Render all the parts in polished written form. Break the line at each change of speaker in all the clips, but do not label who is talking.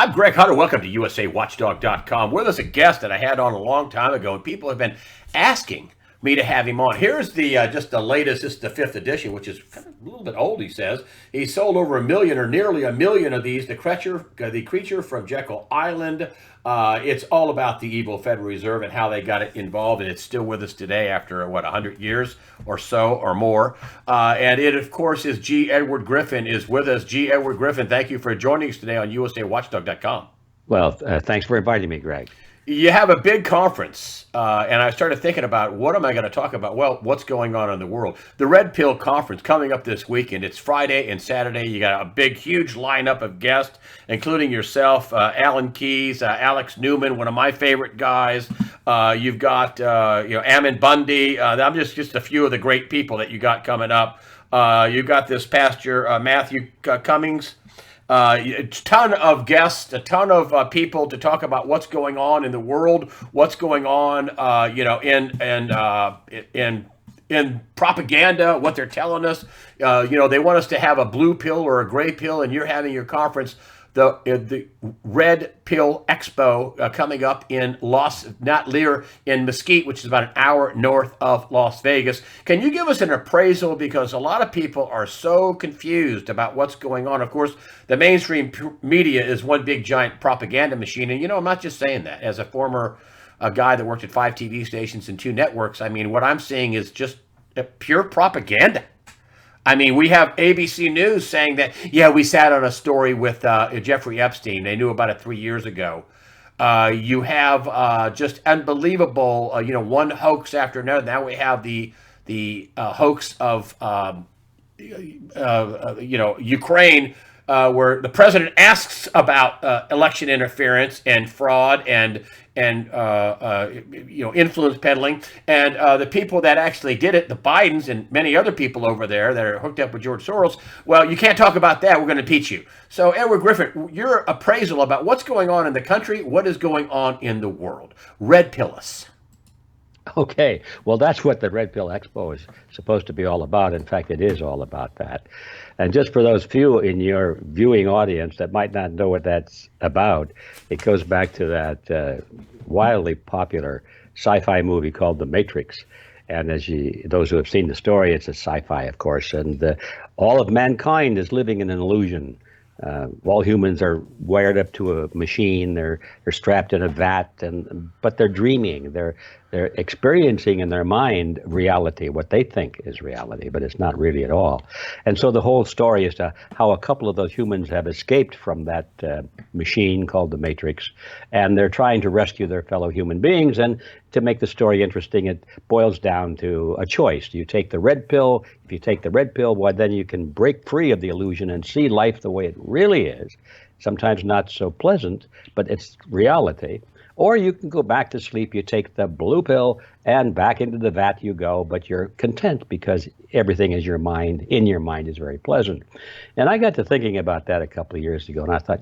I'm Greg Hunter. Welcome to USAWatchdog.com. With us a guest that I had on a long time ago, and people have been asking me to have him on. Here's the just the latest. This is the fifth edition, which is kind of a little bit old. He says he sold over 1 million or nearly 1 million of these. The creature from Jekyll Island. It's all about the evil Federal Reserve and how they got it involved, and it's still with us today after 100 years or so or more. And it, of course, is G.Edward Griffin is with us. G.Edward Griffin, thank you for joining us today on USAWatchdog.com.
Well, thanks for inviting me, Greg.
You have a big conference, and I started thinking about what am I going to talk about? Well, what's going on in the world? The Red Pill Conference coming up this weekend. It's Friday and Saturday. You got a big, huge lineup of guests, including yourself, Alan Keyes, Alex Newman, one of my favorite guys. You've got Ammon Bundy. I'm just a few of the great people that you got coming up. You've got this pastor Matthew Cummings. A ton of guests, a ton of people to talk about what's going on in the world, what's going on, in propaganda, what they're telling us. They want us to have a blue pill or a gray pill, and you're having your conference. The Red Pill Expo coming up in in Mesquite, which is about an hour north of Las Vegas. Can you give us an appraisal? Because a lot of people are so confused about what's going on. Of course, the mainstream media is one big giant propaganda machine. And, I'm not just saying that. As a former guy that worked at 5 TV stations and 2 networks, I mean, what I'm seeing is just pure propaganda. I mean, we have ABC News saying that, we sat on a story with Jeffrey Epstein. They knew about it 3 years ago. You have just unbelievable, one hoax after another. Now we have the hoax of, Ukraine, where the president asks about election interference and fraud and influence peddling, and the people that actually did it, the Bidens and many other people over there that are hooked up with George Soros. Well, you can't talk about that. We're going to impeach you. So, Edward Griffin, your appraisal about what's going on in the country, what is going on in the world? Red pill us.
Okay, well, that's what the Red Pill Expo is supposed to be all about. In fact, it is all about that. And just for those few in your viewing audience that might not know what that's about, it goes back to that wildly popular sci-fi movie called The Matrix. And those who have seen the story, it's a sci-fi, of course, and all of mankind is living in an illusion. All humans are wired up to a machine. They're strapped in a vat, but they're dreaming. They're experiencing in their mind reality, what they think is reality, but it's not really at all. And so the whole story is to how a couple of those humans have escaped from that machine called the Matrix, and they're trying to rescue their fellow human beings. And to make the story interesting, it boils down to a choice. Do you take the red pill? If you take the red pill, well, then you can break free of the illusion and see life the way it really is. Sometimes not so pleasant, but it's reality. Or you can go back to sleep, you take the blue pill, and back into the vat you go, but you're content because everything in your mind is very pleasant. And I got to thinking about that a couple of years ago, and I thought,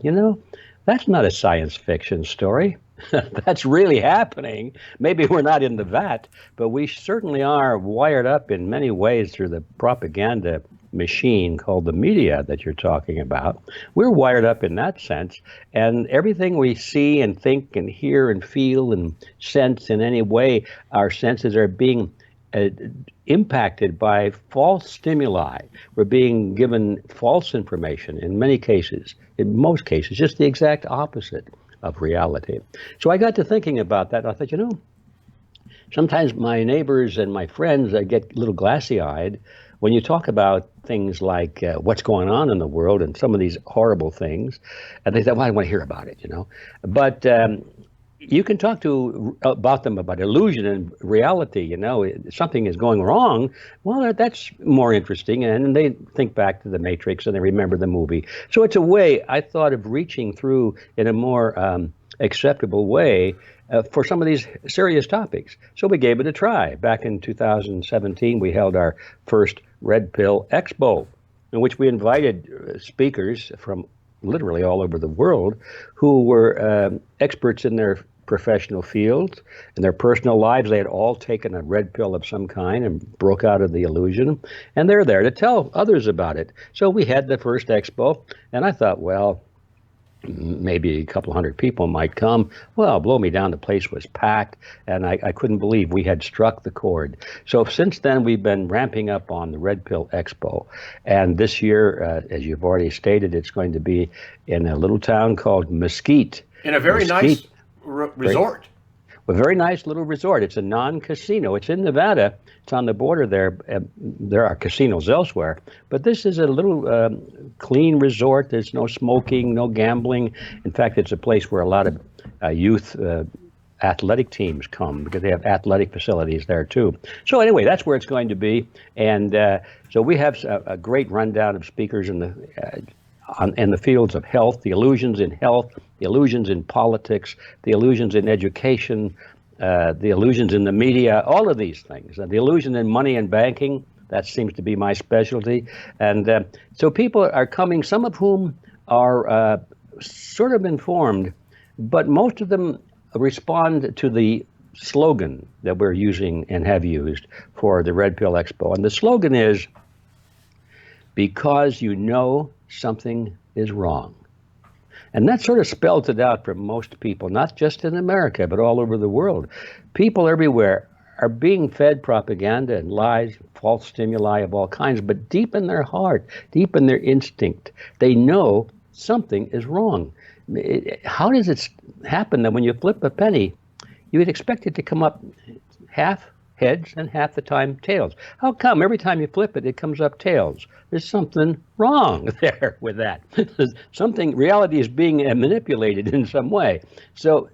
that's not a science fiction story. That's really happening. Maybe we're not in the vat, but we certainly are wired up in many ways through the propaganda machine called the media that you're talking about. We're wired up in that sense, and everything we see and think and hear and feel and sense in any way, our senses are being impacted by false stimuli. We're being given false information in most cases, just the exact opposite of reality. So I got to thinking about that, and I thought, sometimes my neighbors and my friends get a little glassy-eyed when you talk about things like what's going on in the world and some of these horrible things, and they say, well, I don't want to hear about it, But you can talk about them about illusion and reality, something is going wrong. Well, that's more interesting, and they think back to the Matrix and they remember the movie. So it's a way, I thought, of reaching through in a more acceptable way for some of these serious topics. So we gave it a try. Back in 2017, we held our first Red Pill Expo, in which we invited speakers from literally all over the world who were experts in their professional fields. In their personal lives, they had all taken a red pill of some kind and broke out of the illusion, and they're there to tell others about it. So we had the first expo, and I thought, well, maybe a couple hundred people might come. Well, blow me down, the place was packed, and I couldn't believe we had struck the chord. So since then, we've been ramping up on the Red Pill Expo. And this year, as you've already stated, it's going to be in a little town called Mesquite.
In a very nice resort.
A very nice little resort. It's a non-casino. It's in Nevada. It's on the border there. There are casinos elsewhere, but this is a little clean resort. There's no smoking, no gambling. In fact, it's a place where a lot of youth athletic teams come because they have athletic facilities there too. So anyway, that's where it's going to be. And so we have a great rundown of speakers in the fields of health, the illusions in health, the illusions in politics, the illusions in education, the illusions in the media, all of these things. The illusion in money and banking, that seems to be my specialty. And so people are coming, some of whom are sort of informed, but most of them respond to the slogan that we're using and have used for the Red Pill Expo. And the slogan is, because you know something is wrong. And that sort of spells it out for most people, not just in America, but all over the world. People everywhere are being fed propaganda and lies, false stimuli of all kinds, but deep in their heart, deep in their instinct, they know something is wrong. How does it happen that when you flip a penny, you would expect it to come up half heads and half the time tails? How come every time you flip it, it comes up tails? There's something wrong there with that. Reality is being manipulated in some way. So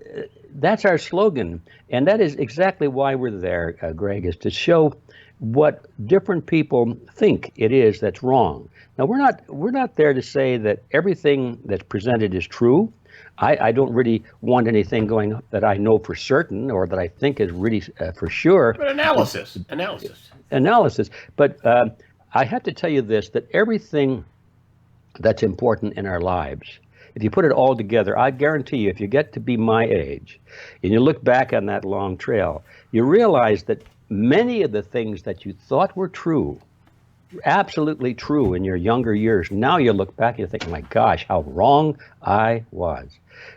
that's our slogan. And that is exactly why we're there, Greg, is to show what different people think it is that's wrong. Now, we're not there to say that everything that's presented is true. I don't really want anything going up that I know for certain or that I think is really for sure.
But analysis.
But I have to tell you this, that everything that's important in our lives, if you put it all together, I guarantee you, if you get to be my age and you look back on that long trail, you realize that many of the things that you thought were true, absolutely true in your younger years, now you look back and you think, my gosh, how wrong I was.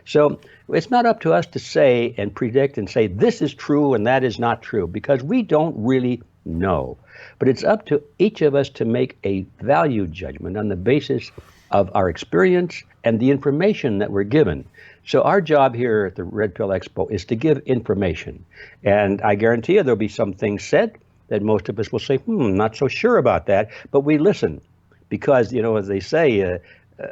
So it's not up to us to say and predict and say this is true and that is not true, because we don't really know. But it's up to each of us to make a value judgment on the basis of our experience and the information that we're given. So our job here at the Red Pill Expo is to give information. And I guarantee you there'll be some things said that most of us will say, not so sure about that. But we listen because, as they say,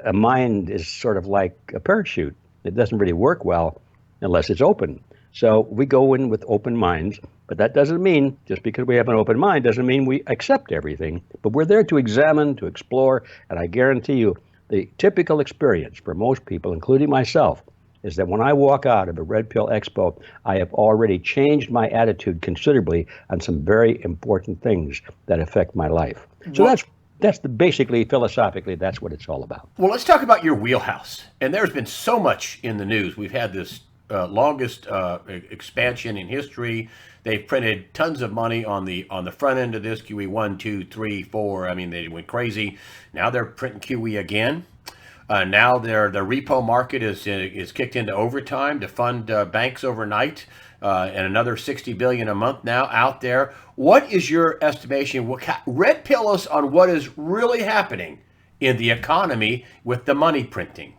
a mind is sort of like a parachute. It doesn't really work well unless it's open. So we go in with open minds, but that doesn't mean, just because we have an open mind, doesn't mean we accept everything. But we're there to examine, to explore, and I guarantee you the typical experience for most people, including myself, is that when I walk out of a Red Pill Expo, I have already changed my attitude considerably on some very important things that affect my life. So that's basically, philosophically, that's what it's all about.
Well, let's talk about your wheelhouse. And there's been so much in the news. We've had this longest expansion in history. They've printed tons of money on the front end of this, QE 1, 2, 3, 4. I mean, they went crazy. Now they're printing QE again. Now the repo market is kicked into overtime to fund banks overnight, and another $60 billion a month now out there. What is your estimation? Red pill us on what is really happening in the economy with the money printing.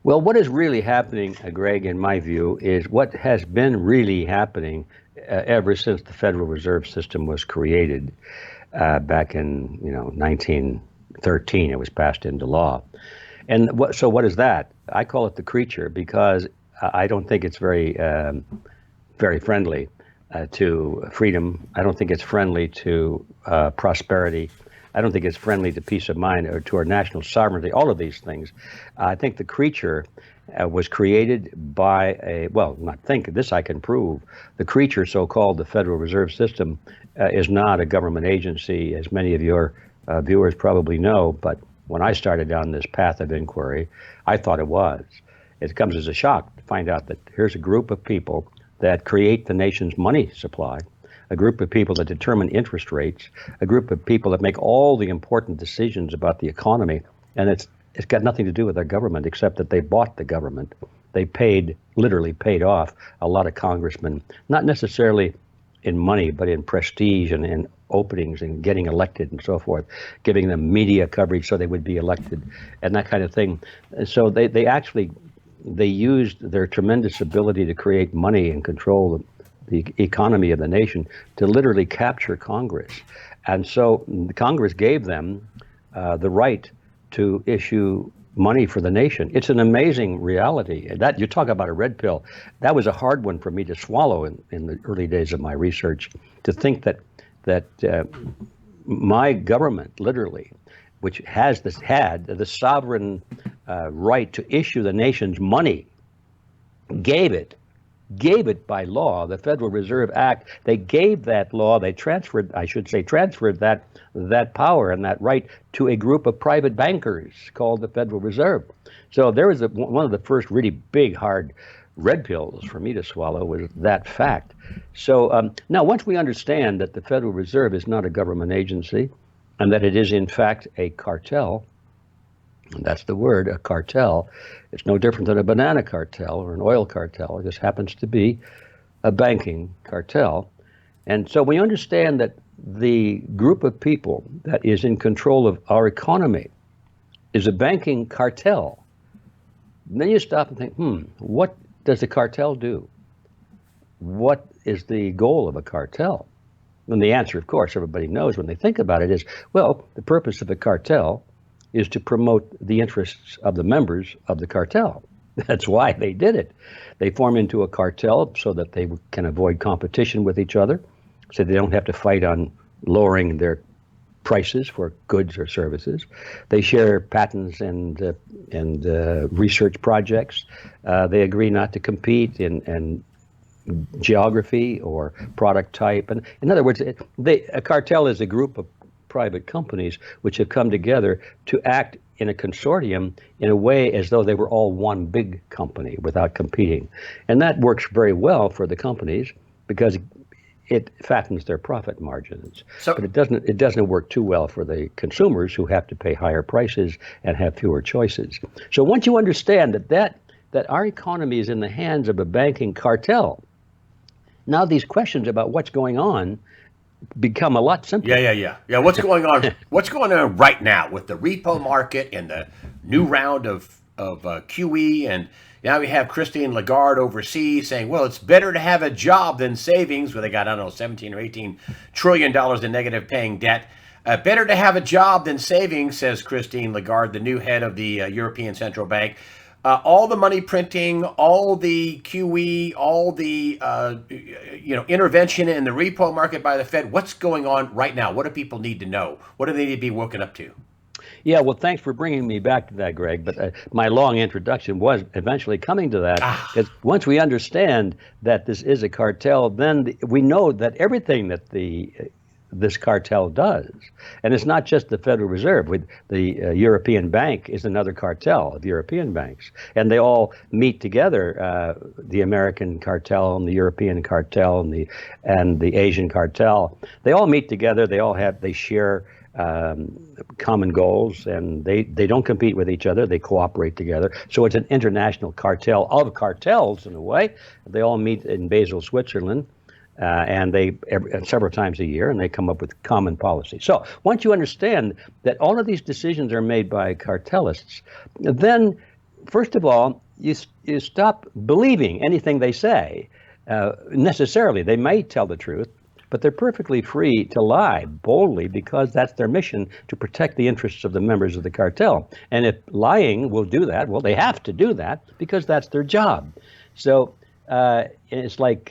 Well, what is really happening, Greg, in my view, is what has been really happening ever since the Federal Reserve System was created back in 1913. It was passed into law. And so what is that? I call it the creature because I don't think it's very friendly to freedom. I don't think it's friendly to prosperity. I don't think it's friendly to peace of mind or to our national sovereignty, all of these things. I think the creature was created by this I can prove. The creature, so-called the Federal Reserve System, is not a government agency, as many of your viewers probably know. But when I started down this path of inquiry, I thought it was. It comes as a shock to find out that here's a group of people that create the nation's money supply, a group of people that determine interest rates, a group of people that make all the important decisions about the economy, and it's got nothing to do with our government except that they bought the government. They literally paid off a lot of congressmen, not necessarily in money, but in prestige and in openings and getting elected and so forth, giving them media coverage so they would be elected and that kind of thing. So they used their tremendous ability to create money and control the economy of the nation to literally capture Congress. And so Congress gave them the right to issue money for the nation. It's an amazing reality. That you talk about a red pill. That was a hard one for me to swallow in the early days of my research, to think that my government, literally, which had the sovereign right to issue the nation's money, gave it by law, the Federal Reserve Act. They gave that law. They transferred that power and that right to a group of private bankers called the Federal Reserve. So there was one of the first really big, hard red pills for me to swallow was that fact. So now once we understand that the Federal Reserve is not a government agency and that it is in fact a cartel, and that's the word, a cartel. It's no different than a banana cartel or an oil cartel. It just happens to be a banking cartel. And so we understand that the group of people that is in control of our economy is a banking cartel. And then you stop and think, what does the cartel do? What is the goal of a cartel? And the answer, of course, everybody knows when they think about it is, well, the purpose of a cartel is to promote the interests of the members of the cartel. That's why they did it. They form into a cartel so that they can avoid competition with each other, so they don't have to fight on lowering their prices for goods or services. They share patents and research projects. They agree not to compete in geography or product type. And in other words, a cartel is a group of private companies which have come together to act in a consortium in a way as though they were all one big company without competing. And that works very well for the companies because it fattens their profit margins. But it doesn't work too well for the consumers who have to pay higher prices and have fewer choices. So once you understand that our economy is in the hands of a banking cartel, now these questions about what's going on become a lot simpler.
Yeah. What's going on? What's going on right now with the repo market and the new round of QE, and now we have Christine Lagarde overseas saying, well, it's better to have a job than savings, where they got, I don't know, 17 or 18 trillion dollars in negative paying debt. Better to have a job than savings, says Christine Lagarde, the new head of the European Central Bank. All the money printing, all the QE, all the intervention in the repo market by the Fed. What's going on right now? What do people need to know? What do they need to be woken up to?
Yeah, well, thanks for bringing me back to that, Greg. But my long introduction was eventually coming to that. Because once we understand that this is a cartel, then we know that everything that this cartel does, and it's not just the Federal Reserve. The European Bank is another cartel of European banks, and they all meet together. The American cartel and the European cartel and the Asian cartel. They all meet together. They share common goals, and they don't compete with each other. They cooperate together. So it's an international cartel of cartels in a way. They all meet in Basel, Switzerland. And several times a year, and they come up with common policy. So once you understand that all of these decisions are made by cartelists, then first of all, you stop believing anything they say necessarily. They may tell the truth, but they're perfectly free to lie boldly because that's their mission, to protect the interests of the members of the cartel. And if lying will do that, well, they have to do that because that's their job. So it's like,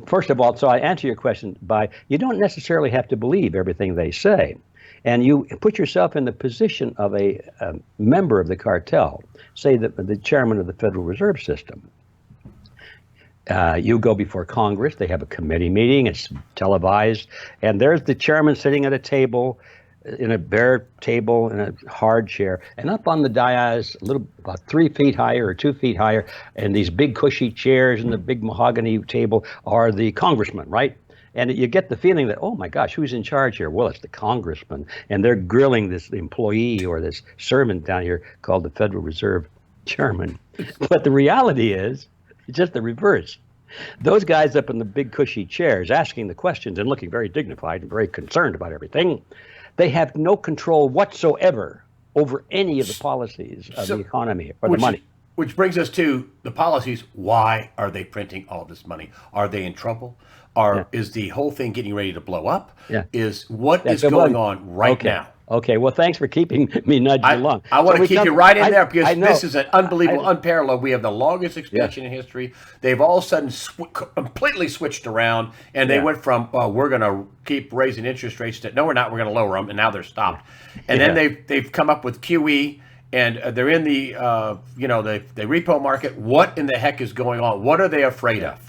first of all, so I answer your question by, you don't necessarily have to believe everything they say. And you put yourself in the position of a member of the cartel, say the chairman of the Federal Reserve System. You go before Congress, they have a committee meeting, it's televised, and there's the chairman sitting at a table, in a bare table, in a hard chair, and up on the dais, about 3 feet higher or 2 feet higher, and these big cushy chairs and the big mahogany table are the congressmen, right? And you get the feeling that, oh my gosh, who's in charge here? Well, it's the congressman, and they're grilling this employee or this servant down here called the Federal Reserve Chairman. But the reality is, it's just the reverse. Those guys up in the big cushy chairs asking the questions and looking very dignified and very concerned about everything, they have no control whatsoever over any of the policies of the economy or the money.
Which brings us to the policies. Why are they printing all this money? Are they in trouble? Is the whole thing getting ready to blow up?
Yeah.
What is going on right now?
Okay, well, thanks for keeping me nudging along.
I want to keep you right in there because this is an unbelievable, unparalleled. We have the longest expansion in history. They've all of a sudden completely switched around, and they went from, we're going to keep raising interest rates to, no, we're not, we're going to lower them, and now they're stopped. And then they've come up with QE, and they're in the, the repo market. What in the heck is going on? What are they afraid of?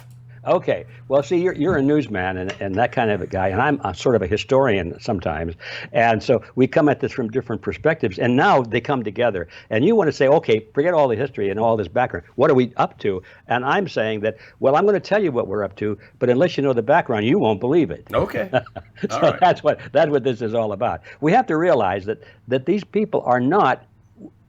Okay. Well, see, you're a newsman and that kind of a guy, and I'm a sort of a historian sometimes. And so we come at this from different perspectives, and now they come together. And you want to say, okay, forget all the history and all this background. What are we up to? And I'm saying that, well, I'm going to tell you what we're up to, but unless you know the background, you won't believe it.
Okay.
So right. That's what this is all about. We have to realize that these people are not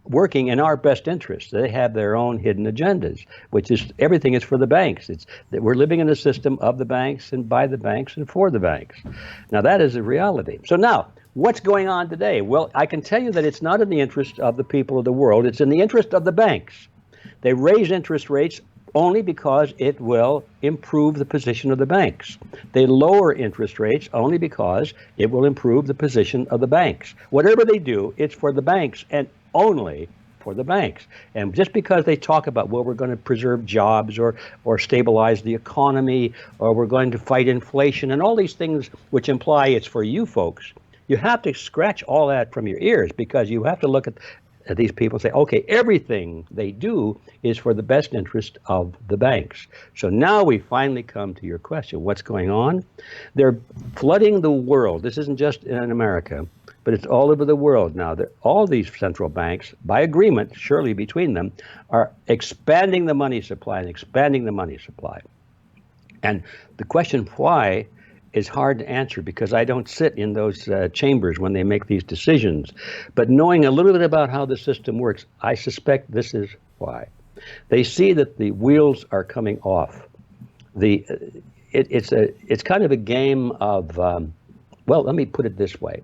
working in our best interest. They have their own hidden agendas, which is everything is for the banks. It's that we're living in a system of the banks and by the banks and for the banks. Now that is a reality. So now, what's going on today? Well, I can tell you that it's not in the interest of the people of the world. It's in the interest of the banks. They raise interest rates only because it will improve the position of the banks. They lower interest rates only because it will improve the position of the banks. Whatever they do, it's for the banks and only for the banks. And just because they talk about, well, we're going to preserve jobs or stabilize the economy, or we're going to fight inflation and all these things which imply it's for you folks, you have to scratch all that from your ears, because you have to look at these people and say, okay, everything they do is for the best interest of the banks. So now we finally come to your question. What's going on? They're flooding the world. This isn't just in America, but it's all over the world now. All these central banks, by agreement, surely between them, are expanding the money supply and expanding the money supply. And the question why is hard to answer, because I don't sit in those chambers when they make these decisions. But knowing a little bit about how the system works, I suspect this is why. They see that the wheels are coming off. It's kind of a game of, well, let me put it this way.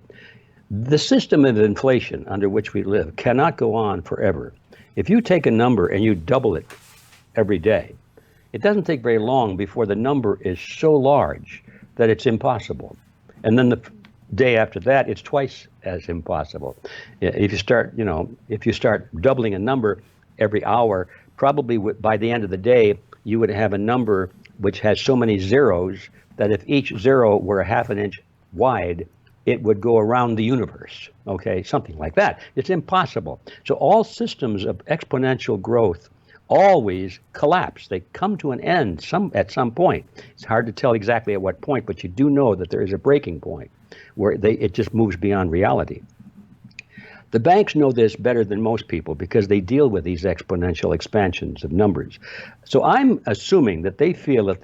The system of inflation under which we live cannot go on forever. If you take a number and you double it every day, it doesn't take very long before the number is so large that it's impossible. And then the day after that, it's twice as impossible. If you start doubling a number every hour, probably by the end of the day, you would have a number which has so many zeros that if each zero were a half an inch wide, it would go around the universe, okay, something like that. It's impossible. So all systems of exponential growth always collapse. They come to an end at some point. It's hard to tell exactly at what point, but you do know that there is a breaking point where it just moves beyond reality. The banks know this better than most people because they deal with these exponential expansions of numbers. So I'm assuming that they feel that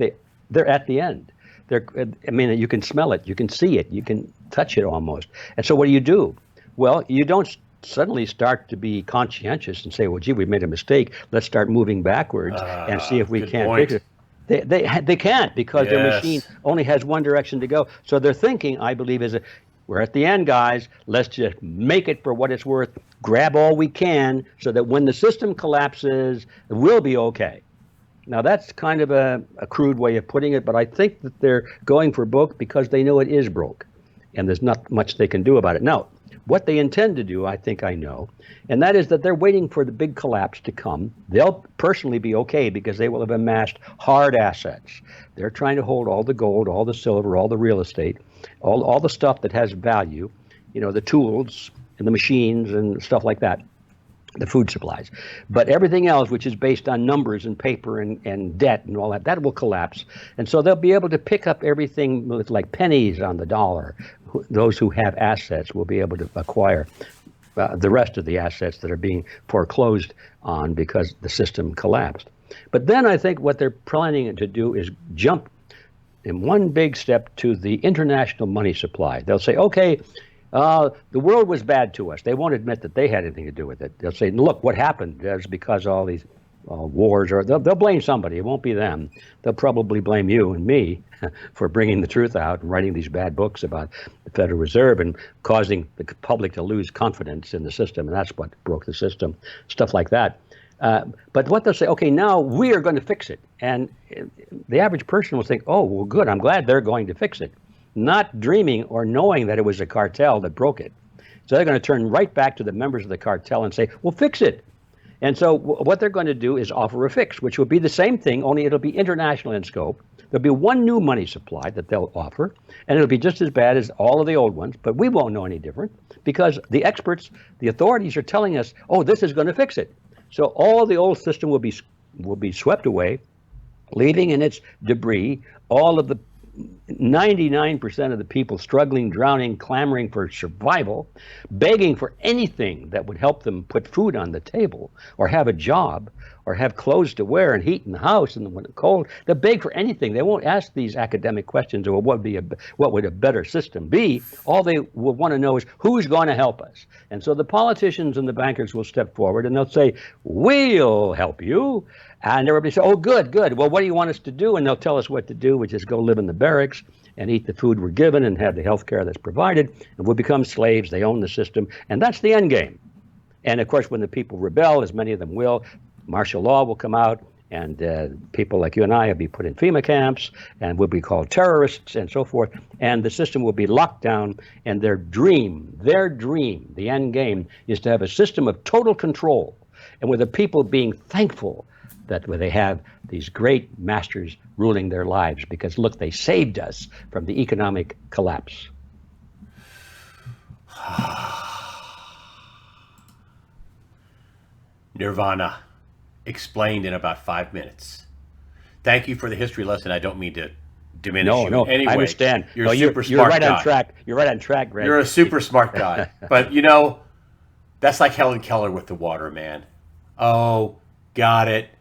they're at the end. You can smell it, you can see it, you can touch it almost. And so what do? Well, you don't suddenly start to be conscientious and say, well, gee, we made a mistake. Let's start moving backwards and see if we can't fix it. They can't, because their machine only has one direction to go. So their thinking, I believe, is we're at the end, guys. Let's just make it for what it's worth. Grab all we can so that when the system collapses, we'll be okay. Now, that's kind of a crude way of putting it, but I think that they're going for broke because they know it is broke, and there's not much they can do about it. Now, what they intend to do, I think I know, and that is that they're waiting for the big collapse to come. They'll personally be okay because they will have amassed hard assets. They're trying to hold all the gold, all the silver, all the real estate, all the stuff that has value, the tools and the machines and stuff like that, the food supplies. But everything else, which is based on numbers and paper and debt and all that will collapse. And so they'll be able to pick up everything with like pennies on the dollar. Those who have assets will be able to acquire the rest of the assets that are being foreclosed on because the system collapsed. But then I think what they're planning to do is jump in one big step to the international money supply. They'll say, okay, the world was bad to us. They won't admit that they had anything to do with it. They'll say, look, what happened is because all these wars, or they'll blame somebody. It won't be them. They'll probably blame you and me for bringing the truth out and writing these bad books about the Federal Reserve and causing the public to lose confidence in the system. And that's what broke the system, stuff like that. But what they'll say, okay, now we are going to fix it. And the average person will think, oh, well, good, I'm glad they're going to fix it. Not dreaming or knowing that it was a cartel that broke it. So they're going to turn right back to the members of the cartel and say, well, fix it. And so what they're going to do is offer a fix, which will be the same thing, only it'll be international in scope. There'll be one new money supply that they'll offer, and it'll be just as bad as all of the old ones, but we won't know any different because the experts, the authorities are telling us, oh, this is going to fix it. So all the old system will be swept away, leaving in its debris all of the 99% of the people struggling, drowning, clamoring for survival, begging for anything that would help them put food on the table or have a job or have clothes to wear and heat in the house and when it's cold. They'll beg for anything. They won't ask these academic questions or what would a better system be. All they will want to know is who's going to help us. And so the politicians and the bankers will step forward and they'll say, we'll help you. And everybody says, oh, good, good. Well, what do you want us to do? And they'll tell us what to do, which is go live in the barracks and eat the food we're given and have the health care that's provided. And we'll become slaves. They own the system. And that's the end game. And, of course, when the people rebel, as many of them will, martial law will come out. And people like you and I will be put in FEMA camps and will be called terrorists and so forth. And the system will be locked down. And their dream, the end game, is to have a system of total control. And with the people being thankful that they have these great masters ruling their lives because, look, they saved us from the economic collapse.
Nirvana, explained in about 5 minutes. Thank you for the history lesson. I don't mean to diminish you.
No,
anyway,
I understand.
You're a super smart
right
guy.
On track. You're right on track, Greg.
You're a super smart guy. But, that's like Helen Keller with the water, man. Oh, got it.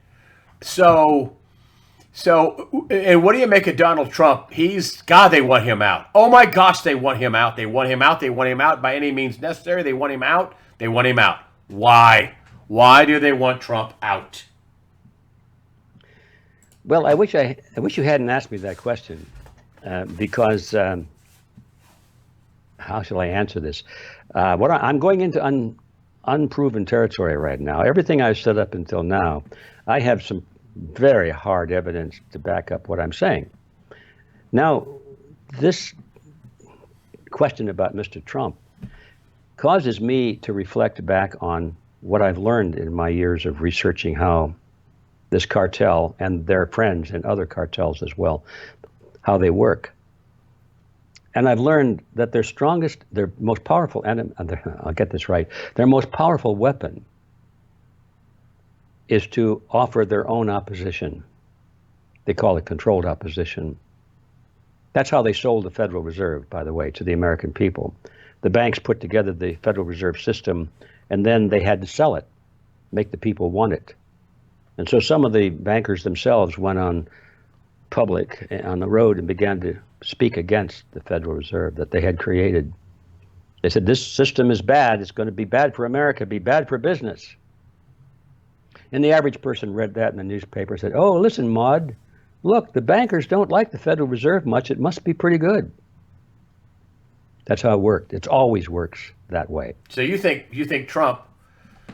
So, and what do you make of Donald Trump? They want him out. Oh my gosh, they want him out. They want him out. They want him out by any means necessary. They want him out. They want him out. Why? Why do they want Trump out?
Well, I wish you hadn't asked me that question because how shall I answer this? I'm going into unproven territory right now. Everything I've said up until now, I have some very hard evidence to back up what I'm saying. Now, this question about Mr. Trump causes me to reflect back on what I've learned in my years of researching how this cartel and their friends and other cartels as well, how they work. And I've learned that their most powerful enemy, I'll get this right, their most powerful weapon is to offer their own opposition. They call it controlled opposition. That's how they sold the Federal Reserve, by the way, to the American people. The banks put together the Federal Reserve System, and then they had to sell it, make the people want it. And so some of the bankers themselves went on public on the road and began to speak against the Federal Reserve that they had created. They said, this system is bad. It's going to be bad for America, be bad for business. And the average person read that in the newspaper and said, oh, listen, Maud, look, the bankers don't like the Federal Reserve much. It must be pretty good. That's how it worked. It always works that way.
So you think Trump,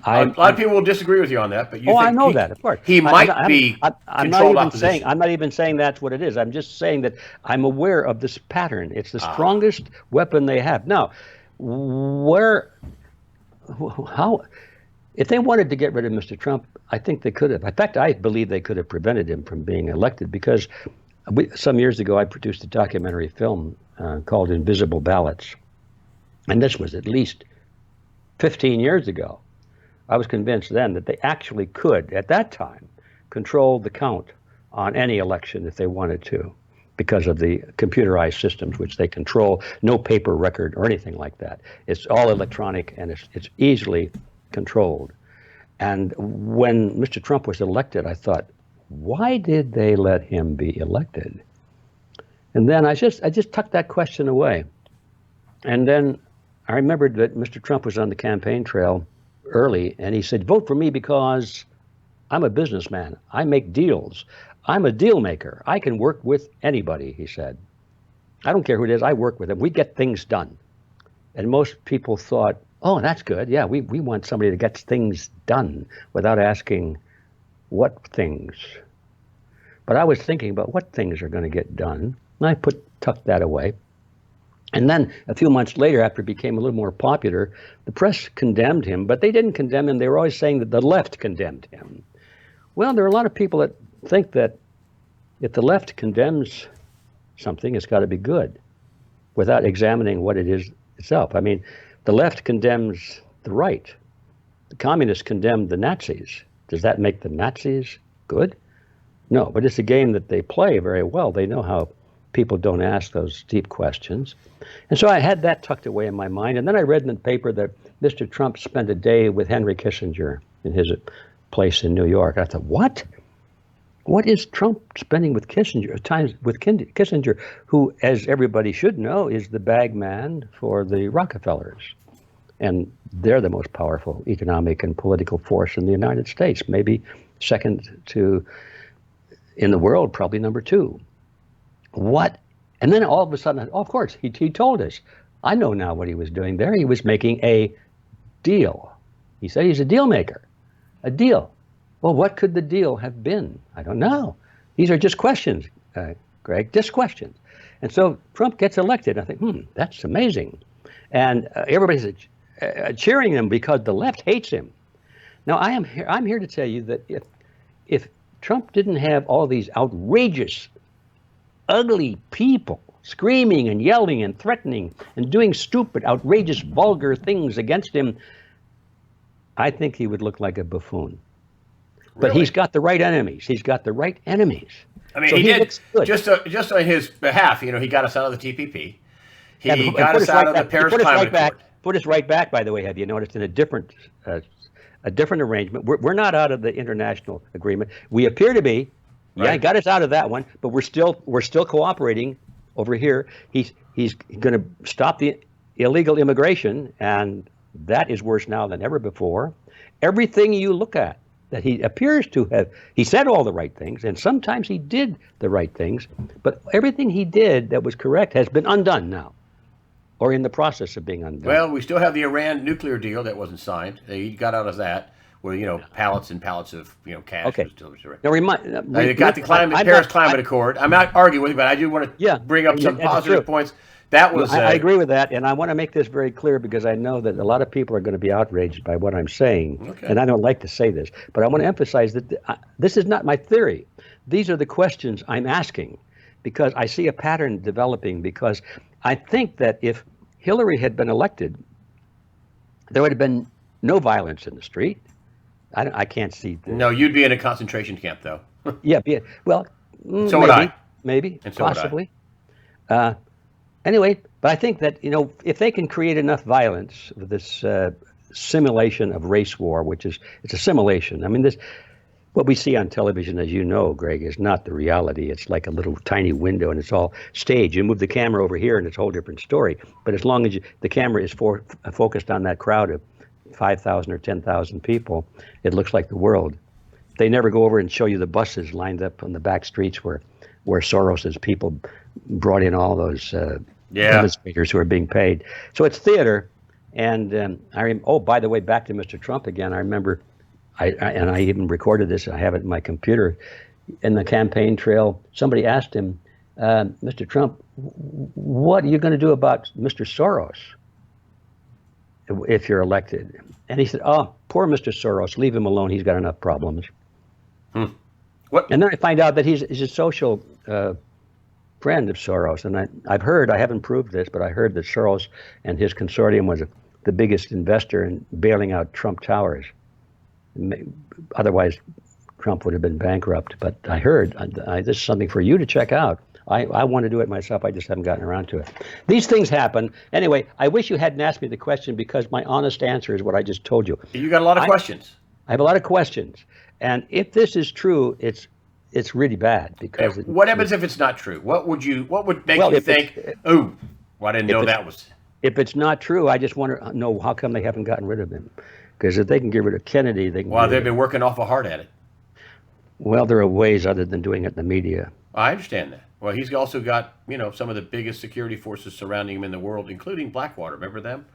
a lot of people will disagree with you on that, but you think
I know that, of course.
He might be controlled opposition.
I'm not even saying that's what it is. I'm just saying that I'm aware of this pattern. It's the strongest weapon they have. Now, if they wanted to get rid of Mr. Trump, I think they could have. In fact, I believe they could have prevented him from being elected because some years ago I produced a documentary film called Invisible Ballots. And this was at least 15 years ago. I was convinced then that they actually could, at that time, control the count on any election if they wanted to because of the computerized systems which they control, no paper record or anything like that. It's all electronic and it's easily controlled. And when Mr. Trump was elected, I thought, why did they let him be elected? And then I just tucked that question away. And then I remembered that Mr. Trump was on the campaign trail early, and he said, vote for me because I'm a businessman. I make deals. I'm a deal maker. I can work with anybody, he said. I don't care who it is. I work with them. We get things done. And most people thought, oh, that's good. Yeah, we want somebody that gets things done without asking what things. But I was thinking about what things are going to get done. And I tucked that away. And then a few months later, after it became a little more popular, the press condemned him, but they didn't condemn him. They were always saying that the left condemned him. Well, there are a lot of people that think that if the left condemns something, it's got to be good without examining what it is itself. I mean, the left condemns the right. The communists condemned the Nazis. Does that make the Nazis good? No, but it's a game that they play very well. They know how people don't ask those deep questions. And so I had that tucked away in my mind. And then I read in the paper that Mr. Trump spent a day with Henry Kissinger in his place in New York. I thought, what? What is Trump spending with Kissinger? Times with Kissinger, who, as everybody should know, is the bag man for the Rockefellers. And they're the most powerful economic and political force in the United States, maybe second to, in the world, probably number two. What? And then all of a sudden, of course, he told us. I know now what he was doing there. He was making a deal. He said he's a deal maker. A deal. Well, what could the deal have been? I don't know. These are just questions, Greg, just questions. And so Trump gets elected. I think, that's amazing. And everybody's cheering him because the left hates him. Now, I'm here to tell you that if Trump didn't have all these outrageous, ugly people screaming and yelling and threatening and doing stupid, outrageous, vulgar things against him, I think he would look like a buffoon. But
Really?
He's got the right enemies. He's got the right enemies.
I mean,
so
he did
looks good.
just on his behalf. He got us out of the TPP. He got us out of the Paris Climate Accord.
Put us right back, by the way, have you noticed, in a different arrangement. We're not out of the international agreement. We appear to be. Right. Yeah, he got us out of that one, but we're still cooperating over here. He's going to stop the illegal immigration, and that is worse now than ever before. Everything you look at that he appears to have, he said all the right things, and sometimes he did the right things, but everything he did that was correct has been undone now, or in the process of being undone.
Well, we still have the Iran nuclear deal that wasn't signed. He got out of that, where pallets and pallets of cash.
Okay.
Was still
Now
they got the Paris Climate Accord. I'm not arguing with you, but I do want to bring up some positive points. That was.
I agree with that, and I want to make this very clear because I know that a lot of people are going to be outraged by what I'm saying, and I don't like to say this, but I want to emphasize that this is not my theory. These are the questions I'm asking because I see a pattern developing. Because I think that if Hillary had been elected, there would have been no violence in the street. I can't see.
No, you'd be in a concentration camp, though.
Yeah. Well,
so would I.
Maybe,
and so
possibly. Anyway, but I think that, if they can create enough violence with this simulation of race war, it's a simulation. I mean, what we see on television, as you know, Greg, is not the reality. It's like a little tiny window, and it's all staged. You move the camera over here, and it's a whole different story. But as long as the camera is focused on that crowd of 5,000 or 10,000 people, it looks like the world. They never go over and show you the buses lined up on the back streets where Soros's people brought in all those demonstrators who are being paid. So it's theater. And by the way, back to Mr. Trump again. I remember, I even recorded this. I have it in my computer. In the campaign trail, somebody asked him, Mr. Trump, what are you going to do about Mr. Soros if you're elected? And he said, oh, poor Mr. Soros, leave him alone. He's got enough problems.
What?
And then I find out that he's a social friend of Soros. And I've heard, I haven't proved this, but I heard that Soros and his consortium was the biggest investor in bailing out Trump Towers. Otherwise, Trump would have been bankrupt. But I heard, this is something for you to check out. I want to do it myself. I just haven't gotten around to it. These things happen. Anyway, I wish you hadn't asked me the question because my honest answer is what I just told you.
You got a lot of questions.
I have a lot of questions. And if this is true, it's it's really bad because
what happens if it's not true? What would make
well,
you think, oh, well, I didn't know that was.
if it's not true, I just want to know how come they haven't gotten rid of him. Because if they can get rid of Kennedy, they can.
Well, they've been working awful hard at it.
Well, there are ways other than doing it in the media.
I understand that. Well, he's also got, some of the biggest security forces surrounding him in the world, including Blackwater. Remember them?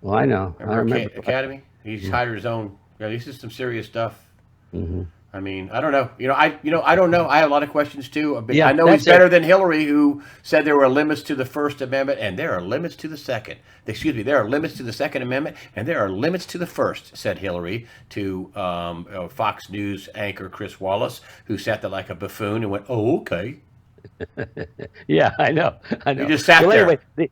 Well, I know.
Remember
I remember
Academy? He's hired his own. This is some serious stuff.
Mm-hmm.
I mean, I don't know. I don't know. I have a lot of questions too.
Yeah,
I know he's better than Hillary, who said there were limits to the First Amendment, and there are limits to the Second. Excuse me, there are limits to the Second Amendment, and there are limits to the First, said Hillary to Fox News anchor Chris Wallace, who sat there like a buffoon and went, "Oh, okay."
Yeah, I know.
He just sat there.
Anyway,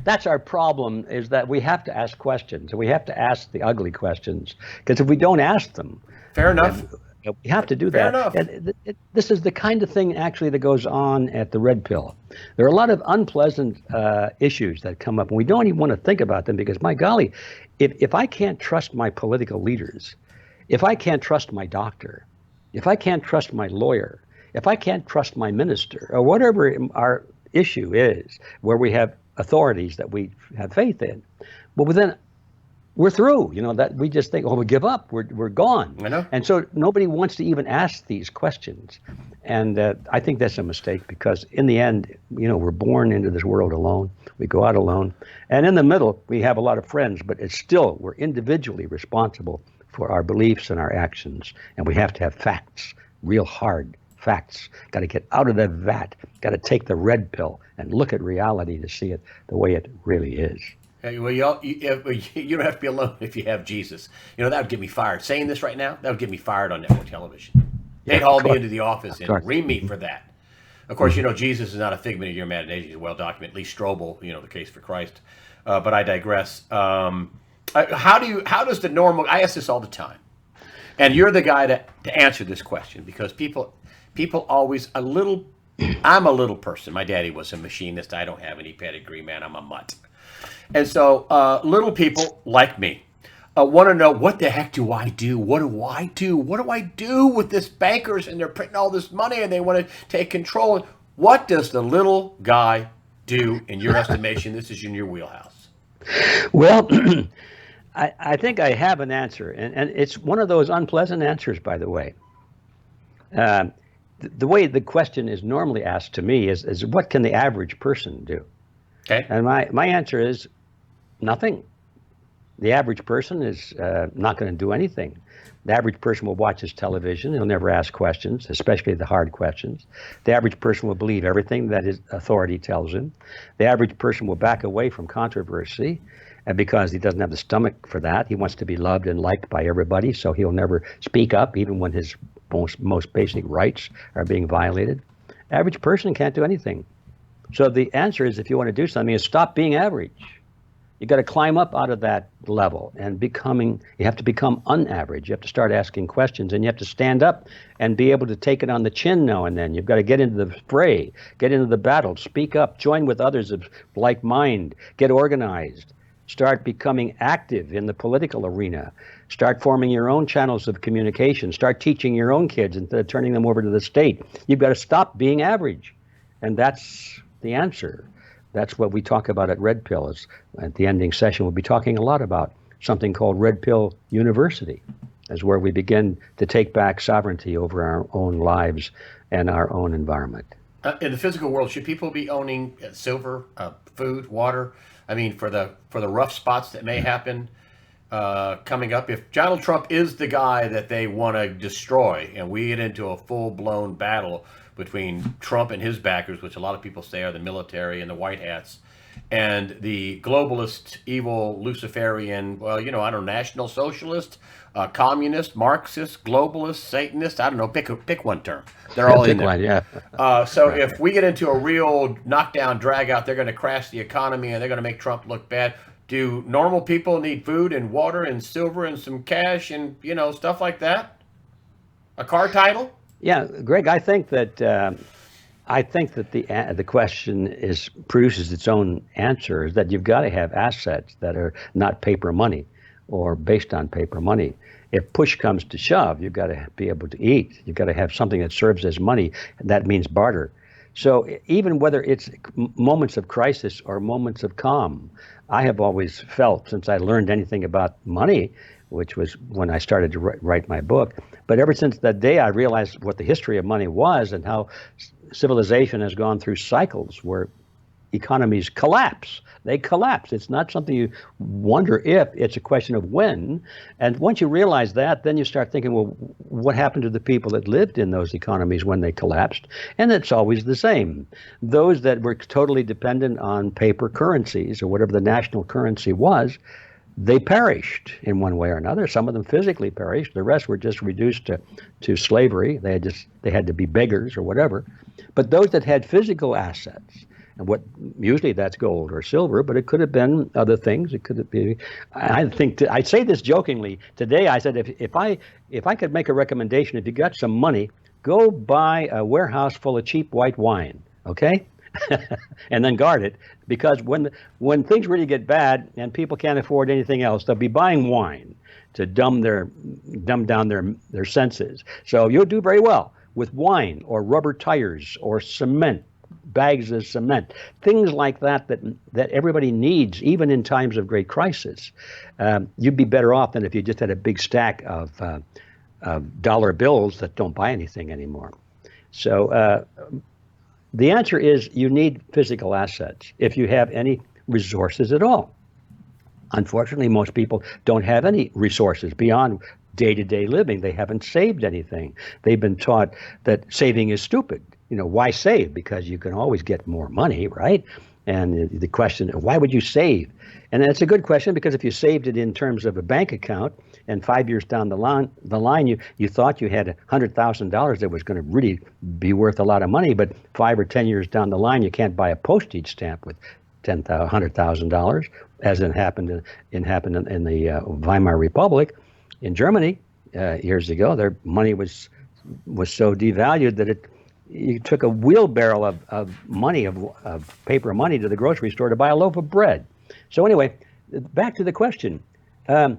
that's our problem, is that we have to ask questions, and we have to ask the ugly questions, because if we don't ask them,
fair enough.
We have to do
Fair
that.
enough.
And this is the kind of thing actually that goes on at the Red Pill. There are a lot of unpleasant issues that come up, and we don't even want to think about them because, my golly, if I can't trust my political leaders, if I can't trust my doctor, if I can't trust my lawyer, if I can't trust my minister, or whatever our issue is, where we have authorities that we have faith in, well, then we're through. That we just think, we give up, we're gone.
I know.
And so nobody wants to even ask these questions. And I think that's a mistake, because in the end, we're born into this world alone. We go out alone. And in the middle, we have a lot of friends, but it's still, we're individually responsible for our beliefs and our actions. And we have to have facts, real hard facts. Got to get out of the vat. Got to take the red pill and look at reality to see it the way it really is.
Hey, well, you don't have to be alone if you have Jesus. That would get me fired. Saying this right now, that would get me fired on network television. They'd haul me into the office and ream me for that. Of course, Jesus is not a figment of your imagination. He's well documented. Lee Strobel, the case for Christ. But I digress. How does the normal? I ask this all the time, and you're the guy to answer this question, because people always I'm a little person. My daddy was a machinist. I don't have any pedigree, man. I'm a mutt. And so little people like me want to know, what the heck do I do? What do I do? What do I do with this bankers, and they're printing all this money and they want to take control? What does the little guy do in your estimation? This is in your wheelhouse.
Well, I think I have an answer, and it's one of those unpleasant answers, by the way. The way the question is normally asked to me is what can the average person do?
Okay.
And my answer is nothing. The average person is not going to do anything. The average person will watch his television. He'll never ask questions, especially the hard questions. The average person will believe everything that his authority tells him. The average person will back away from controversy, and because he doesn't have the stomach for that. He wants to be loved and liked by everybody, so he'll never speak up, even when his most basic rights are being violated. Average person can't do anything. So the answer is, if you want to do something, is stop being average. You got to climb up out of that level and you have to become unaverage. You have to start asking questions, and you have to stand up and be able to take it on the chin now and then. You've got to get into the fray, get into the battle, speak up, join with others of like mind, get organized, start becoming active in the political arena, start forming your own channels of communication, start teaching your own kids instead of turning them over to the state. You've got to stop being average. And that's the answer. That's what we talk about at Red Pill. At the ending session, we'll be talking a lot about something called Red Pill University, as where we begin to take back sovereignty over our own lives and our own environment.
In the physical world, should people be owning silver, food, water? I mean, for the rough spots that may happen coming up. If Donald Trump is the guy that they want to destroy, and we get into a full-blown battle between Trump and his backers, which a lot of people say are the military and the white hats, and the globalist, evil, Luciferian, I don't know, National Socialist, communist, Marxist, globalist, Satanist, I don't know, pick one term. They're all in there.
One, yeah.
Right. If we get into a real knockdown, drag out, they're going to crash the economy and they're going to make Trump look bad. Do normal people need food and water and silver and some cash and, stuff like that? A car title?
Yeah, Greg, I think that the question produces its own answer, is that you've got to have assets that are not paper money or based on paper money. if push comes to shove, you've got to be able to eat. You've got to have something that serves as money. That means barter. So even whether it's moments of crisis or moments of calm, I have always felt, since I learned anything about money, which was when I started to write my book, but ever since that day I realized what the history of money was and how civilization has gone through cycles where economies collapse. They collapse. It's not something you wonder if, it's a question of when. And once you realize that, then you start thinking, well, what happened to the people that lived in those economies when they collapsed? And it's always the same. Those that were totally dependent on paper currencies or whatever the national currency was, they perished in one way or another. Some of them physically perished. The rest were just reduced to slavery. They had to be beggars or whatever. But those that had physical assets, and what usually that's gold or silver, but it could have been other things. It could be. I say this jokingly. Today I said if I could make a recommendation, if you got some money, go buy a warehouse full of cheap white wine, okay, and then guard it, because when things really get bad and people can't afford anything else, they'll be buying wine to dumb down their senses. So you'll do very well with wine or rubber tires or cement. Bags of cement, things like that everybody needs, even in times of great crisis. You'd be better off than if you just had a big stack of dollar bills that don't buy anything anymore. So the answer is you need physical assets if you have any resources at all. Unfortunately, most people don't have any resources beyond day-to-day living. They haven't saved anything. They've been taught that saving is stupid. Why save? Because you can always get more money, right? And the question, why would you save? And that's a good question, because if you saved it in terms of a bank account and 5 years down the line you thought you had $100,000 that was going to really be worth a lot of money, but 5 or 10 years down the line you can't buy a postage stamp with $100,000, as it happened in the Weimar Republic in Germany years ago. Their money was so devalued that you took a wheelbarrow of money, of paper money, to the grocery store to buy a loaf of bread. So anyway, back to the question. You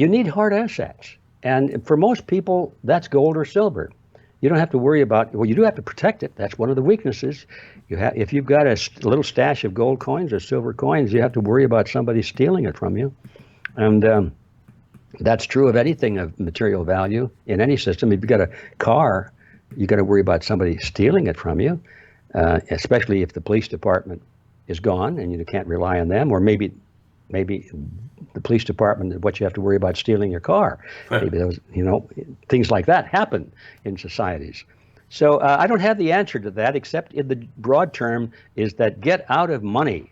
need hard assets. And for most people, that's gold or silver. You don't have to worry about, well, you do have to protect it. That's one of the weaknesses. If you've got a little stash of gold coins or silver coins, you have to worry about somebody stealing it from you. And that's true of anything of material value in any system. If you've got a car, you've got to worry about somebody stealing it from you, especially if the police department is gone and you can't rely on them, or maybe the police department, what you have to worry about stealing your car. Maybe those, things like that happen in societies. So I don't have the answer to that, except in the broad term is that get out of money.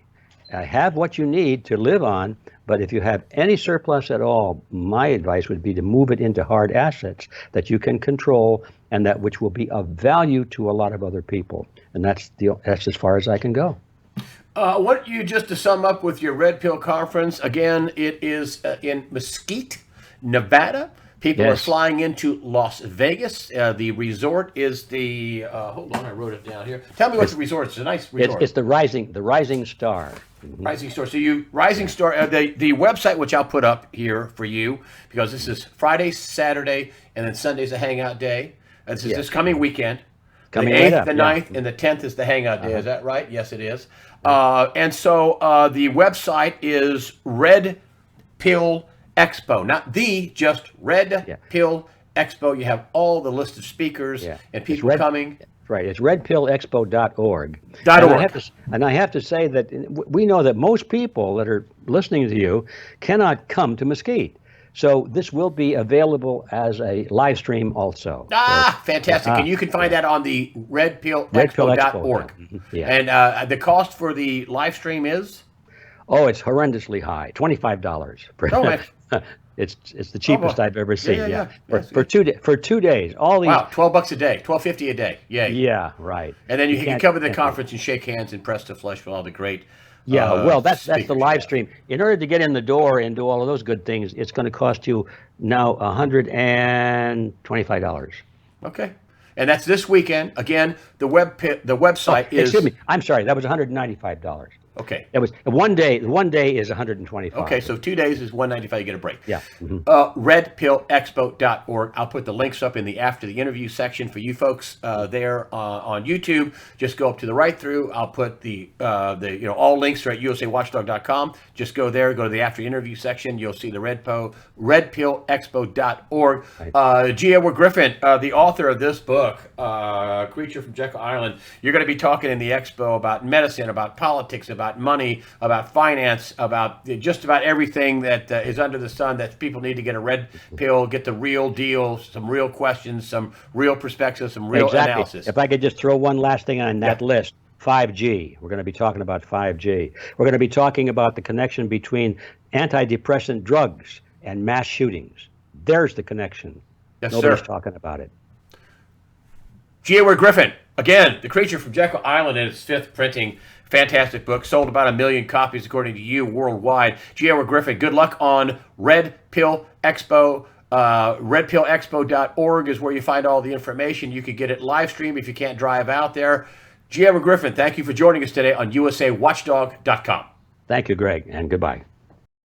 Have what you need to live on, but if you have any surplus at all, my advice would be to move it into hard assets that you can control and that which will be of value to a lot of other people. And that's as far as I can go.
What you just to sum up with your Red Pill Conference, again, it is in Mesquite, Nevada. People are flying into Las Vegas. The resort is the, hold on, I wrote it down here. Tell me what the resort is. It's a nice resort.
It's the Rising Star. Mm-hmm.
Rising Star. So Rising Star, the website, which I'll put up here for you, because this is Friday, Saturday, and then Sunday's a hangout day. This is this coming weekend. The 8th, the 9th, and the 10th is the hangout day. Is that right? Yes, it is. And so the website is Red Pill Expo, not just Red Pill Expo. You have all the list of speakers and people coming.
Right, it's redpillexpo.org. And I have to say that we know that most people that are listening to you cannot come to Mesquite. So this will be available as a live stream also.
Fantastic. And you can find that on the redpillexpo.org.
Yeah.
And the cost for the live stream is?
Oh, it's horrendously high, $25. It's the cheapest I've ever seen. For 2 days. All these.
Wow, $12 a day, $12.50 a day. Yay.
Yeah, right.
And then you can come to the conference and shake hands and press the flesh with all the great.
Well, that's the live stream. In order to get in the door and do all of those good things, it's going to cost you now $125.
Okay. And that's this weekend. Again, the website is.
Excuse me. I'm sorry. That was $195.
Okay.
It was 1 day. 1 day is 125.
Okay, so 2 days is 195. You get a break.
Yeah.
Redpillexpo.org. I'll put the links up in the after the interview section for you folks there on YouTube. Just go up to the right through. I'll put the all links are at usawatchdog.com. Just go there. Go to the after interview section. You'll see the redpillexpo.org.
Right.
G.Edward Griffin, the author of this book, Creature from Jekyll Island. You're going to be talking in the expo about medicine, about politics, about money, about finance, about just about everything that is under the sun that people need to get a red pill, get the real deal, some real questions, some real perspectives, some real analysis.
If I could just throw one last thing on that list, 5G. We're going to be talking about 5G. We're going to be talking about the connection between antidepressant drugs and mass shootings. There's the connection.
Yes,
Nobody's
sir.
talking about it.
G.Edward Griffin, again, The Creature from Jekyll Island in its 5th printing. Fantastic book. Sold about 1 million copies, according to you, worldwide. G.Edward Griffin, good luck on Red Pill Expo. Redpillexpo.org is where you find all the information. You could get it live stream if you can't drive out there. G.Edward Griffin, thank you for joining us today on usawatchdog.com.
Thank you, Greg, and goodbye.